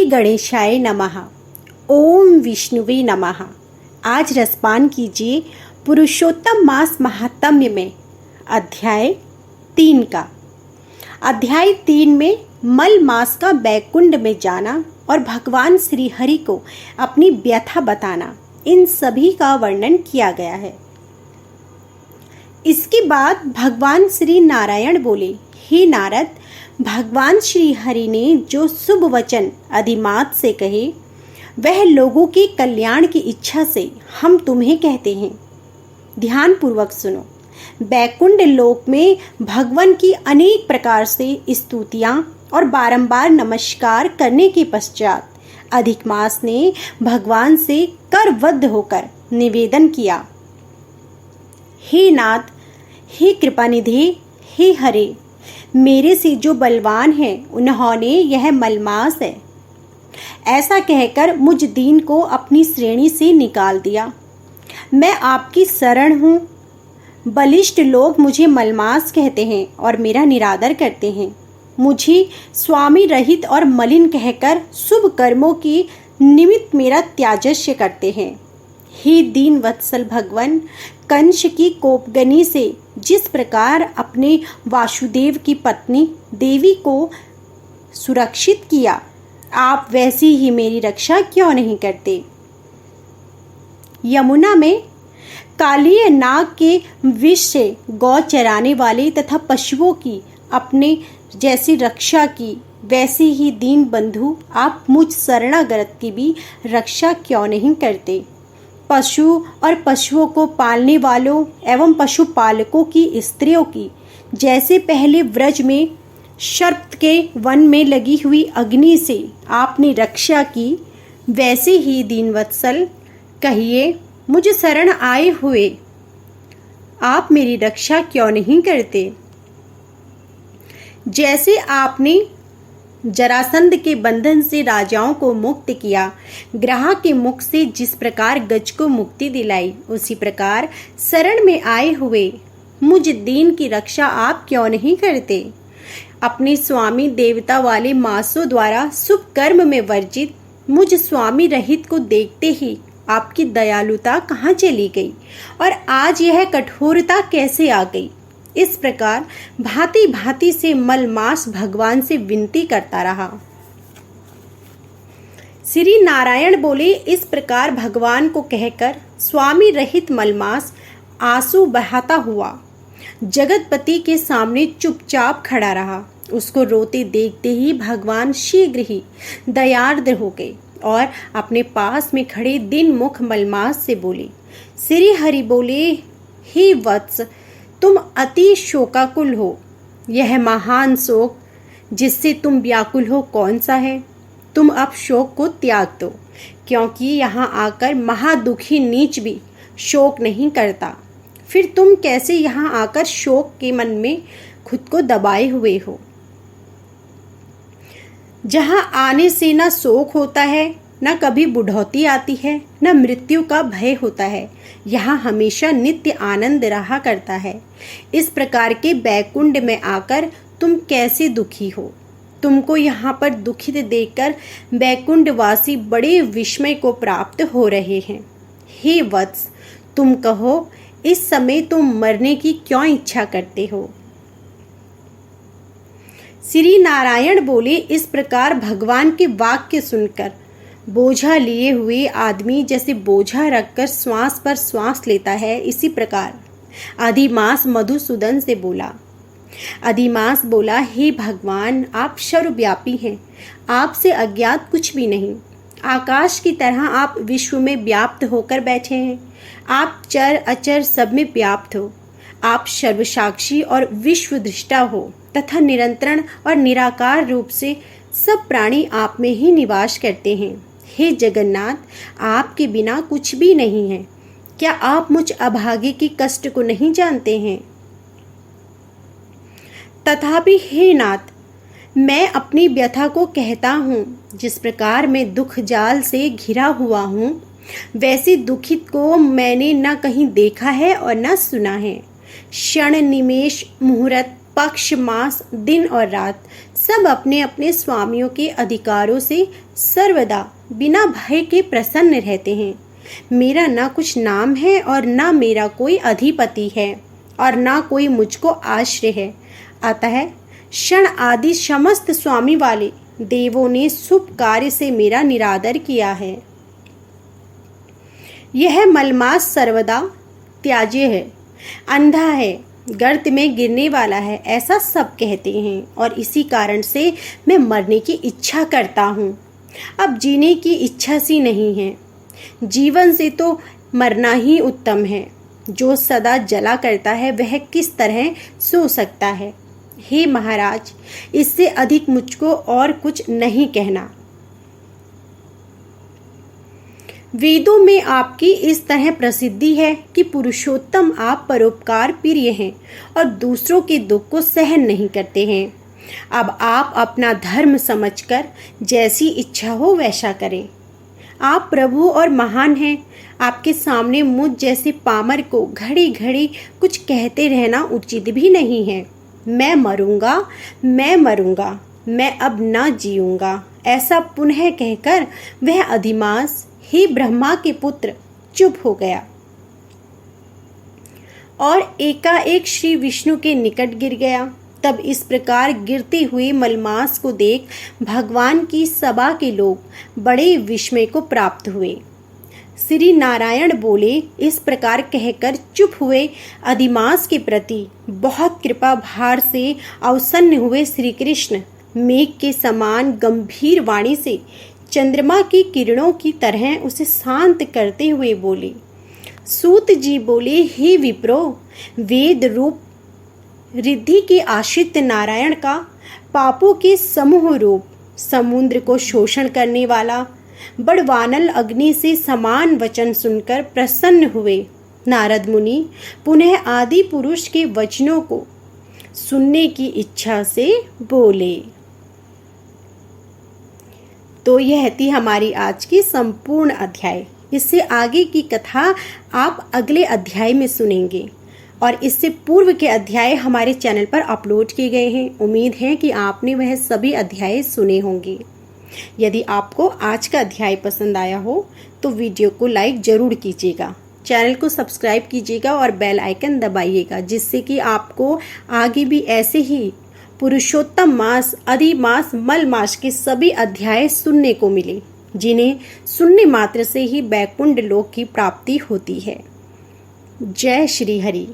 गणेशाय नमः। ओम विष्णुवे नमः। आज रसपान कीजिए पुरुषोत्तम मास महात्म्य में अध्याय 3 का। अध्याय 3 में मल मास का बैकुंड में जाना और भगवान श्री हरि को अपनी व्यथा बताना, इन सभी का वर्णन किया गया है। इसके बाद भगवान श्री नारायण बोले, हे नारद, भगवान श्री हरि ने जो शुभ वचन अधिमात से कहे वह लोगों के कल्याण की इच्छा से हम तुम्हें कहते हैं। ध्यान पूर्वक सुनो। बैकुंड लोक में भगवान की अनेक प्रकार से स्तुतियां और बारंबार नमस्कार करने के पश्चात अधिक मास ने भगवान से करबद्ध होकर निवेदन किया, हे नाथ, हे कृपानिधि, हे हरे, मेरे से जो बलवान हैं उन्होंने यह मलमास है। ऐसा कहकर मुझ दीन को अपनी श्रेणी से निकाल दिया। मैं आपकी शरण हूँ। बलिष्ठ लोग मुझे मलमास कहते हैं और मेरा निरादर करते हैं। मुझे स्वामी रहित और मलिन कहकर शुभ कर्मों की निमित्त मेरा त्याजस्य करते हैं। हे दीन वत्सल भगवान, कंस की कोपगनी से जिस प्रकार अपने वासुदेव की पत्नी देवी को सुरक्षित किया, आप वैसी ही मेरी रक्षा क्यों नहीं करते। यमुना में कालीय नाग के विष से गौ चराने वाले तथा पशुओं की अपने जैसी रक्षा की, वैसे ही दीन बंधु आप मुझ शरणागत की भी रक्षा क्यों नहीं करते। पशु और पशुओं को पालने वालों एवं पशुपालकों की स्त्रियों की जैसे पहले व्रज में सर्प के वन में लगी हुई अग्नि से आपने रक्षा की, वैसे ही दीनवत्सल कहिए, मुझे शरण आए हुए आप मेरी रक्षा क्यों नहीं करते। जैसे आपने जरासंध के बंधन से राजाओं को मुक्त किया, ग्राह के मुख से जिस प्रकार गज को मुक्ति दिलाई, उसी प्रकार शरण में आए हुए मुझ दीन की रक्षा आप क्यों नहीं करते। अपने स्वामी देवता वाले मासों द्वारा शुभ कर्म में वर्जित मुझ स्वामी रहित को देखते ही आपकी दयालुता कहाँ चली गई और आज यह कठोरता कैसे आ गई। इस प्रकार भांति भांति से मलमास भगवान से विनती करता रहा। श्री नारायण बोले, इस प्रकार भगवान को कहकर स्वामी रहित मलमास आंसू बहाता हुआ जगतपति के सामने चुपचाप खड़ा रहा। उसको रोते देखते ही भगवान शीघ्र ही दयार्द्र हो गए और अपने पास में खड़े दिन मुख मलमास से बोले। श्री हरि बोले, हे वत्स, तुम अति शोकाकुल हो। यह महान शोक जिससे तुम व्याकुल हो कौन सा है। तुम अब शोक को त्याग दो, क्योंकि यहाँ आकर महादुखी नीच भी शोक नहीं करता। फिर तुम कैसे यहाँ आकर शोक के मन में खुद को दबाए हुए हो। जहाँ आने से न शोक होता है, न कभी बुढ़ौती आती है, न मृत्यु का भय होता है, यहाँ हमेशा नित्य आनंद रहा करता है। इस प्रकार के बैकुंड में आकर तुम कैसे दुखी हो। तुमको यहाँ पर दुखित देखकर बैकुंडवासी बड़े विस्मय को प्राप्त हो रहे हैं। हे वत्स, तुम कहो, इस समय तुम मरने की क्यों इच्छा करते हो। श्री नारायण बोले, इस प्रकार भगवान के वाक्य सुनकर बोझा लिए हुए आदमी जैसे बोझा रखकर श्वास पर श्वास लेता है, इसी प्रकार अधिमास मधुसूदन से बोला। अधिमास बोला, हे भगवान, आप सर्वव्यापी हैं, आपसे अज्ञात कुछ भी नहीं। आकाश की तरह आप विश्व में व्याप्त होकर बैठे हैं। आप चर अचर सब में व्याप्त हो। आप सर्वसाक्षी और विश्व दृष्टा हो तथा निरंतरण और निराकार रूप से सब प्राणी आप में ही निवास करते हैं। हे जगन्नाथ, आपके बिना कुछ भी नहीं है। क्या आप मुझ अभागे की कष्ट को नहीं जानते हैं। तथापि हे नाथ, मैं अपनी व्यथा को कहता हूँ। जिस प्रकार मैं दुख जाल से घिरा हुआ हूँ, वैसे दुखित को मैंने न कहीं देखा है और न सुना है। क्षण निमेष मुहूर्त पक्ष, मास, दिन और रात सब अपने अपने स्वामियों के अधिकारों से सर्वदा बिना भय के प्रसन्न रहते हैं। मेरा ना कुछ नाम है और ना मेरा कोई अधिपति है और ना कोई मुझको आश्रय है। अतः क्षण आदि समस्त स्वामी वाले देवों ने शुभ कार्य से मेरा निरादर किया है। यह मलमास सर्वदा त्याज्य है, अंधा है, गर्त में गिरने वाला है, ऐसा सब कहते हैं और इसी कारण से मैं मरने की इच्छा करता हूँ। अब जीने की इच्छा सी नहीं है। जीवन से तो मरना ही उत्तम है। जो सदा जला करता है वह किस तरह सो सकता है। हे महाराज, इससे अधिक मुझको और कुछ नहीं कहना। वेदों में आपकी इस तरह प्रसिद्धि है कि पुरुषोत्तम आप परोपकार प्रिय हैं और दूसरों के दुख को सहन नहीं करते हैं। अब आप अपना धर्म समझकर जैसी इच्छा हो वैसा करें। आप प्रभु और महान हैं। आपके सामने मुझ जैसे पामर को घड़ी घड़ी कुछ कहते रहना उचित भी नहीं है। मैं मरूंगा, मैं मरूंगा, मैं अब ना जीऊंगा, ऐसा पुनः कहकर वह अधिमास ही ब्रह्मा के पुत्र चुप हो गया और एकाएक श्री विष्णु के निकट गिर गया। तब इस प्रकार गिरते हुए मलमास को देख भगवान की सभा के लोग बड़े विस्मय को प्राप्त हुए। श्री नारायण बोले, इस प्रकार कहकर चुप हुए अधिमास के प्रति बहुत कृपा भार से अवसन्न हुए श्री कृष्ण मेघ के समान गंभीर वाणी से चंद्रमा की किरणों की तरह उसे शांत करते हुए बोले। सूत जी बोले, हे विप्रो, वेद रूप रिद्धि के आश्रित नारायण का पापों के समूह रूप समुद्र को शोषण करने वाला बड़वानल अग्नि से समान वचन सुनकर प्रसन्न हुए नारद मुनि पुनः आदि पुरुष के वचनों को सुनने की इच्छा से बोले। तो यह थी हमारी आज की संपूर्ण अध्याय। इससे आगे की कथा आप अगले अध्याय में सुनेंगे और इससे पूर्व के अध्याय हमारे चैनल पर अपलोड किए गए हैं। उम्मीद है कि आपने वह सभी अध्याय सुने होंगे। यदि आपको आज का अध्याय पसंद आया हो तो वीडियो को लाइक जरूर कीजिएगा, चैनल को सब्सक्राइब कीजिएगा और बेल आइकन दबाइएगा, जिससे कि आपको आगे भी ऐसे ही पुरुषोत्तम मास, अधिमास, मल मास के सभी अध्याय सुनने को मिले, जिन्हें सुनने मात्र से ही वैकुंठ लोक की प्राप्ति होती है। जय श्री हरि।